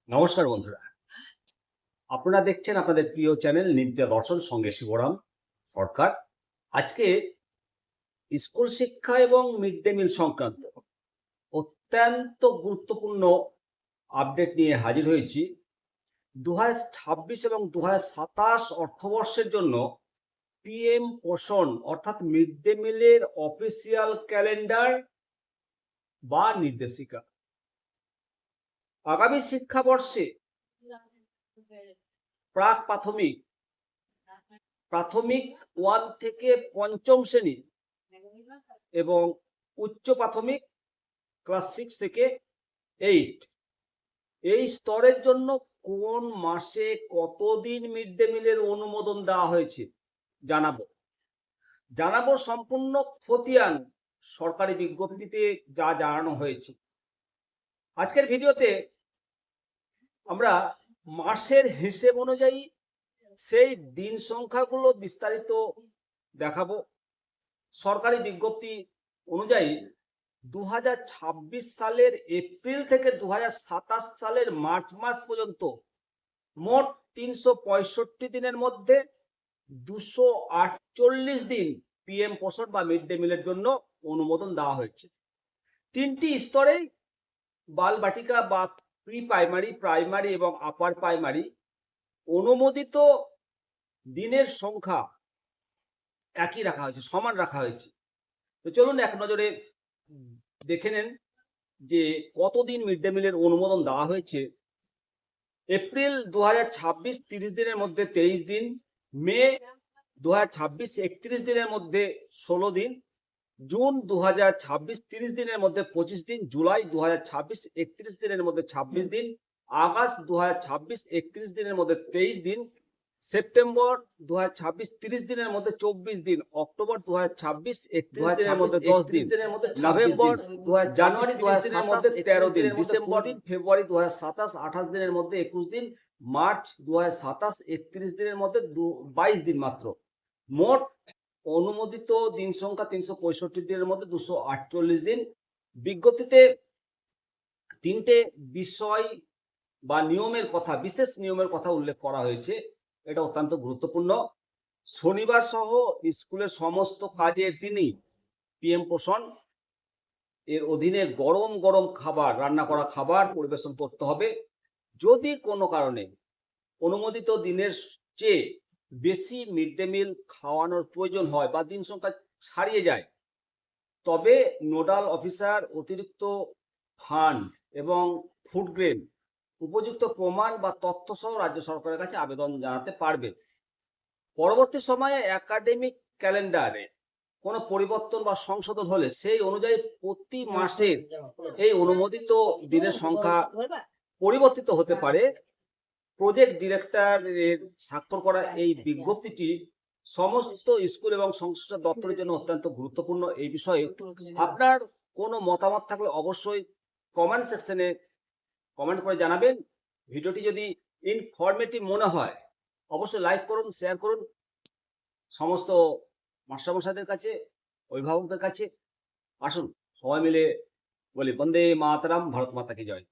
নমস্কার বন্ধুরা, আপনারা দেখছেন আপনাদের প্রিয় চ্যানেল নিত্য দর্শন, সঙ্গে শিবরাম সরকার। আজকে স্কুল শিক্ষা এবং মিড ডে মিল সংক্রান্ত অত্যন্ত গুরুত্বপূর্ণ আপডেট নিয়ে হাজির হয়েছি। 2026 এবং 2027 অর্থবর্ষের জন্য পিএম পোষণ অর্থাৎ মিড ডে মিলের অফিসিয়াল ক্যালেন্ডার বা নির্দেশিকা। আগামী শিক্ষাবর্ষে প্রাক প্রাথমিক প্রাথমিক 1 থেকে পঞ্চম শ্রেণী এবং উচ্চ প্রাথমিক ক্লাস 6 থেকে 8 এই স্তরের জন্য কোন মাসে কতদিন মিড ডে মিলের অনুমোদন দেওয়া হয়েছে জানাবো সম্পূর্ণ খতিয়ান সরকারি বিজ্ঞপ্তিতে যা জানানো হয়েছে। আজকের ভিডিওতে আমরা মাসের হিসেব অনুযায়ী সেই দিন সংখ্যাগুলো বিস্তারিত দেখাবো। সরকারি বিজ্ঞপ্তি অনুযায়ী 2026 সালের এপ্রিল থেকে 2027 সালের মার্চ মাস পর্যন্ত মোট 365 দিনের মধ্যে 248 দিন পিএম পোষণ বা মিড ডে মিলের জন্য অনুমোদন দেওয়া হয়েছে। তিনটি স্তরে বাল বাটিকা বা প্রি প্রাইমারি, প্রাইমারি এবং আপার প্রাইমারি অনুমোদিত দিনের সংখ্যা একই রাখা হয়েছে, সমান রাখা হয়েছে। তো চলুন এক নজরে দেখে নেন যে কতদিন মিড ডে মিলের অনুমোদন দেওয়া হয়েছে। এপ্রিল 2026 30 দিনের মধ্যে 23 দিন, মে 2026 31 দিনের মধ্যে 16 দিন, জুন 2026 30 দিনের মধ্যে 25 দিন, জুলাই 2026 31 দিনের মধ্যে 26 দিন, আগস্ট 2026 31 দিনের মধ্যে 23 দিন, সেপ্টেম্বর 2026 30 দিনের মধ্যে 24 দিন, অক্টোবর 2026 31 দিনের মধ্যে 10 দিন, নভেম্বর জানুয়ারি 2027 মধ্যে 13 দিন, ডিসেম্বর ফেব্রুয়ারি 2027 28 দিনের মধ্যে 21 দিন, মার্চ 2027 31 দিনের মধ্যে 22 দিন মাত্র। মোট অনুমোদিত দিন সংখ্যা 365 দিনের মধ্যে 248 দিন। বিজ্ঞপ্তিতে তিনটে বিষয় বা নিয়মের কথা, বিশেষ নিয়মের কথা উল্লেখ করা হয়েছে। এটা অত্যন্ত গুরুত্বপূর্ণ। শনিবার সহ স্কুলের সমস্ত কাজের দিনই পিএম পোষণ এর অধীনে গরম গরম খাবার, রান্না করা খাবার পরিবেশন করতে হবে। যদি কোনো কারণে অনুমোদিত দিনের চেয়ে বেশি মিড ডে মিল খাওয়ানোর প্রয়োজন হয় বা দিন সংখ্যা ছাড়িয়ে যায়, তবে নোডাল অফিসার অতিরিক্ত ফান্ড এবং ফুড গ্রেন উপযুক্ত প্রমাণ বা তথ্য সহ রাজ্য সরকারের কাছে আবেদন জানাতে পারবে। পরবর্তী সময়ে একাডেমিক ক্যালেন্ডারে কোনো পরিবর্তন বা সংশোধন হলে সেই অনুযায়ী প্রতি মাসের এই অনুমোদিত দিনের সংখ্যা পরিবর্তিত হতে পারে। প্রজেক্ট ডিরেক্টরের স্বাক্ষর করা এই বিজ্ঞপ্তিটি সমস্ত স্কুল এবং সংশ্লিষ্ট দপ্তরের জন্য অত্যন্ত গুরুত্বপূর্ণ। এই বিষয়ে আপনার কোনো মতামত থাকলে অবশ্যই কমেন্ট সেকশনে কমেন্ট করে জানাবেন। ভিডিওটি যদি ইনফরমেটিভ মনে হয় অবশ্যই লাইক করুন, শেয়ার করুন সমস্ত মাস্টারমশাইদের কাছে, অভিভাবকদের কাছে। আসুন সবাই মিলে বলি বন্দে মাতরম, ভারত মাতা কি জয়।